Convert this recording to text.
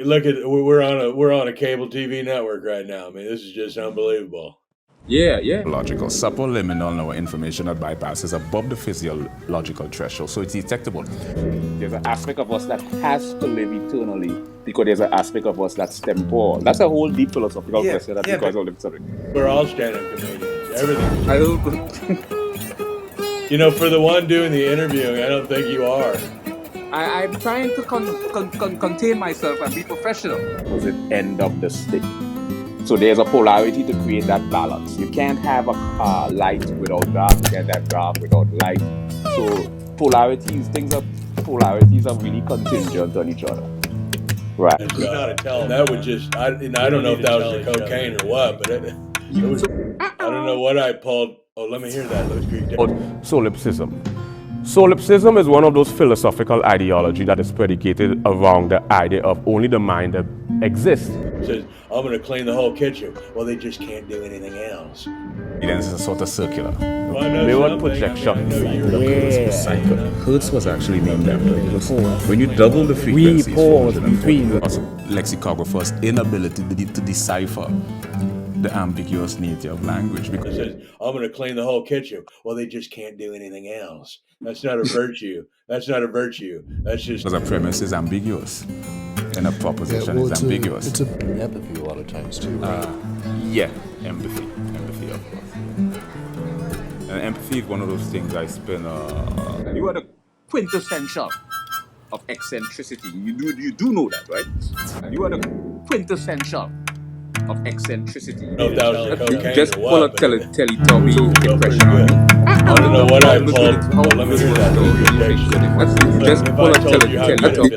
look at we're on a cable TV network right now. I mean, this is just unbelievable. Yeah. Logical. Subliminal no information that bypasses above the physiological threshold, so it's detectable. There's an aspect of us that has to live eternally because there's an aspect of us that's temporal. That's a whole deep philosophical question that requires all the subject. We're all stand-up comedians. Everything. I don't. You know, for the one doing the interviewing, I don't think you are. I'm trying to contain myself and be professional. Was it end of the stick? So there's a polarity to create that balance. You can't have a light without dark. You can't have dark without light. So polarities are really contingent on each other. Right. It's not a tell. That would just, I don't know if that was the cocaine or what, but it was, I don't know what I pulled. Oh, let me hear that. Let's read that. Solipsism. Solipsism is one of those philosophical ideology that is predicated around the idea of only the mind that exists. It says, I'm going to clean the whole kitchen. Well, they just can't do anything else. Evidence is a sort of circular. Well, I know Mirror something. projection. I know you're Hertz was actually named after it. When you double the frequencies, lexicographers' inability to decipher the ambiguous nature of language. It says, I'm going to clean the whole kitchen. Well, they just can't do anything else. That's not a virtue. That's not a virtue. That's just... Because a premise is ambiguous. And a proposition is ambiguous. It's empathy a lot of times too, right? Empathy. Empathy, of course. And empathy is one of those things I spend... You are the quintessential of eccentricity. You do know that, right? You are the quintessential of eccentricity. No, that was the cocaine Just or pull what, a but Teletubby impression on me. I don't know what I pulled. How Let me hear that. Just pull a Teletubby.